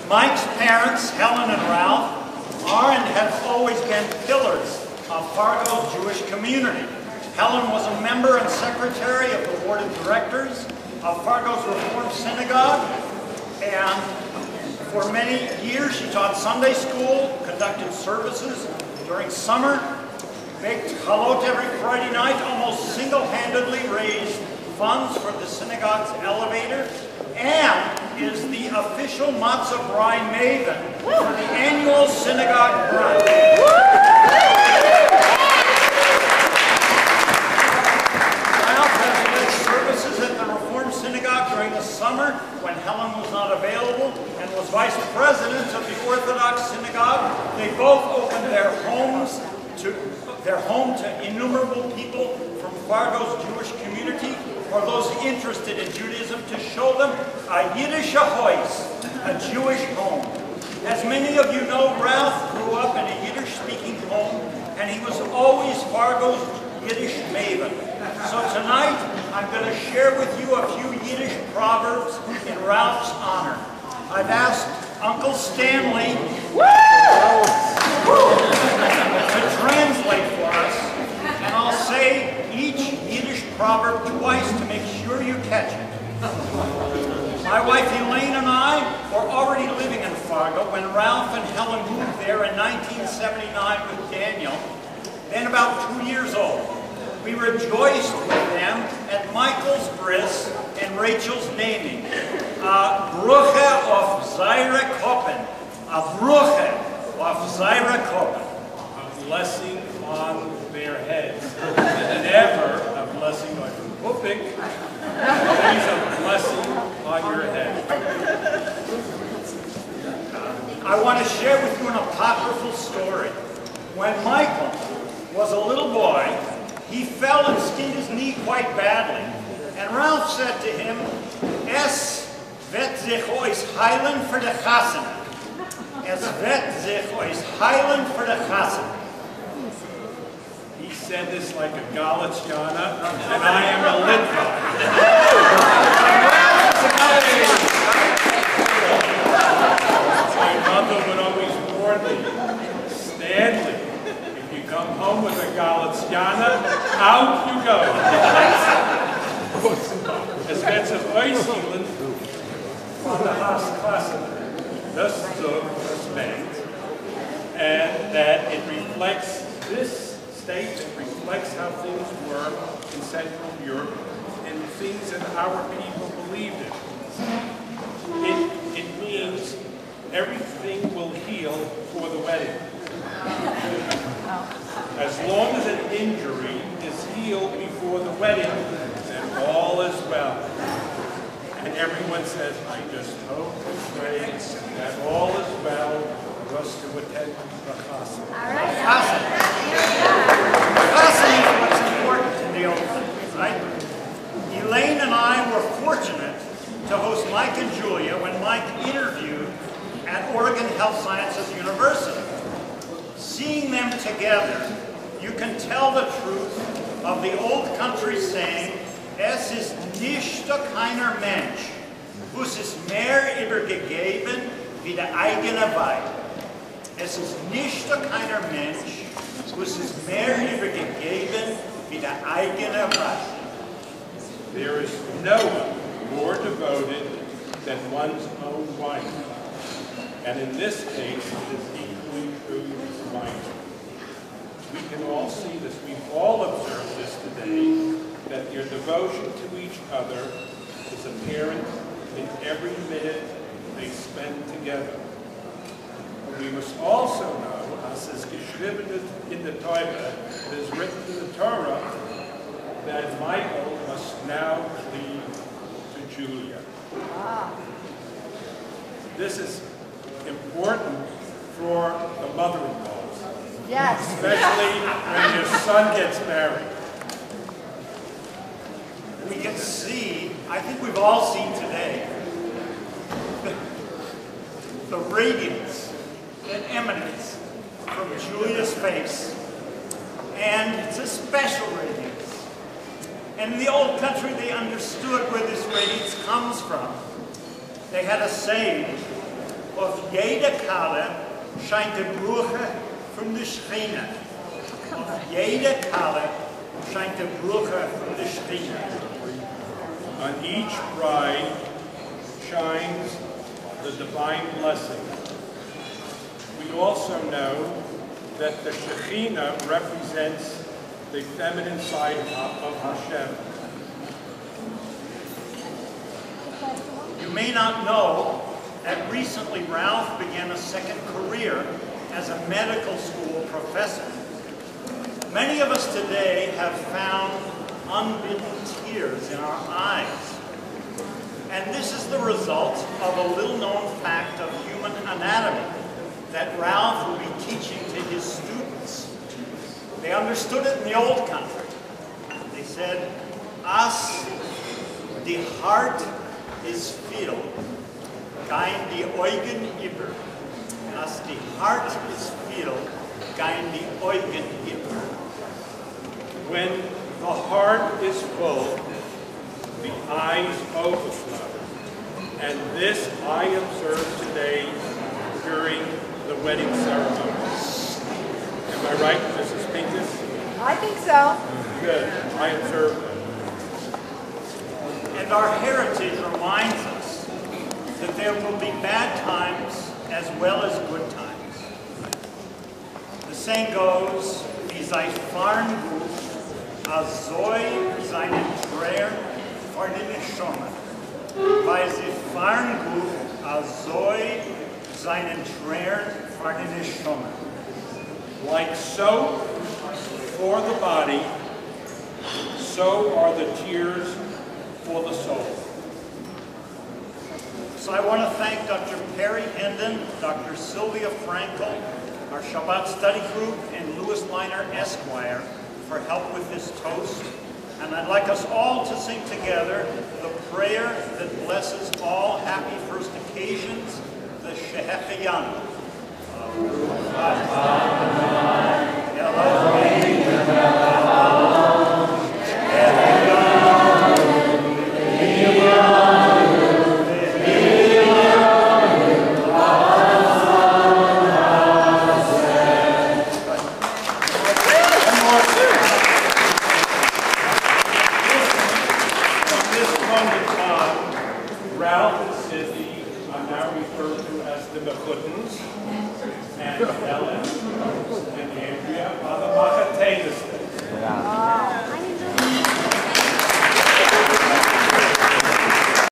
Mike's parents, Helen and Ralph, are and have always been pillars of Fargo's Jewish community. Helen was a member and secretary of the board of directors of Fargo's Reformed Synagogue, and for many years she taught Sunday school, conducted services during summer, baked chalot every Friday night, almost single-handedly raised funds for the synagogue's elevator, and is the official matzah brine maven for the annual synagogue brunch. Ralph has led services at the Reformed Synagogue during the summer when Helen was not available and was vice president of the Orthodox Synagogue. They both opened their home to innumerable people from Fargo's Jewish community, or those interested in Judaism, to show them a Yiddish house, a Jewish home. As many of you know, Ralph grew up in a Yiddish-speaking home, and he was always Fargo's Yiddish maven. So tonight, I'm going to share with you a few Yiddish proverbs in Ralph's honor. I've asked Uncle Stanley to translate for us, and I'll say each Yiddish proverb twice to make sure you catch it. My wife Elaine and I were already living in Fargo when Ralph and Helen moved there in 1979 with Daniel, then about 2 years old. We rejoiced with them at Michael's bris and Rachel's naming. A bruche of Zaire Koppen. A bruche of Zaire Koppen. A blessing on their heads. Never a blessing on your puppik. Always a blessing on your head. I want to share with you an apocryphal story. When Michael was a little boy, he fell and skinned his knee quite badly. And Ralph said to him, Es vet sich ois heilen für de Chasen. Es vet sich ois heilen für de Chasen. He said this like a Galiciana, and I am a Litvak. My mother would always warn me, Stanley, if you come home with a Galiciana, out you go. Es wird sich ausheilen von der Hassklasse. Thus the respect, and that it reflects, this statement reflects how things were in Central Europe and things that our people believed in. It means everything will heal for the wedding. As long as an injury is healed before the wedding, then all is well. And everyone says, I just hope and pray that all is well for us to attend the Chassan. Chassan. Chassan is what's important in the old country, right? Elaine and I were fortunate to host Mike and Julia when Mike interviewed at Oregon Health Sciences University. Seeing them together, you can tell the truth of the old country saying, Es ist nicht keiner Mensch, was ist mehr Ibergegeben wie der eigene Weib. Es ist nicht keiner Mensch, was ist mehr Ibergegeben wie der eigene Weib. There is no one more devoted than one's own wife. And in this case, it is equally true with wife. We can all see this. We've all observed this today, that your devotion to each other is apparent in every minute they spend together. But we must also know, as is geschrieben in the Torah, it is written in the Torah, that Michael must now cleave to Julia. This is important for the mother-in-laws, yes, especially when your son gets married. We can see, I think we've all seen today, the radiance and eminence from Julia's face. And it's a special radiance. And in the old country, they understood where this radiance comes from. They had a saying, Auf jede Karte scheint der Bruche von der Schreine. Auf jede Karte scheint der Bruche von der Schreine. On each bride shines the divine blessing. We also know that the Shekhinah represents the feminine side of Hashem. You may not know that recently Ralph began a second career as a medical school professor. Many of us today have found unbidden tears in our eyes. And this is the result of a little-known fact of human anatomy that Ralph will be teaching to his students. They understood it in the old country. They said, as the heart is filled, gehen die Augen über. As the heart is filled, gehen die Augen über. When the heart is full, the eyes overflow. And this I observed today during the wedding ceremony. Am I right, Mrs. Pincus? I think so. Good. I observed that. And our heritage reminds us that there will be bad times as well as good times. The saying goes, wie sei fahren gut, als soll seinen Träger vor den Schommen. Weil sie fahren gut, als soll seinen Träger vor den Schommen. Like soap for the body, so are the tears for the soul. So I want to thank Dr. Perry Hendon, Dr. Sylvia Frankel, our Shabbat study group, and Louis Liner Esquire for help with this toast. And I'd like us all to sing together the prayer that blesses all happy first occasions, the Shehecheyanu. Ralph and Sydney are now referred to as the McCuttons, and Ellen and Andrea are the Machatenas.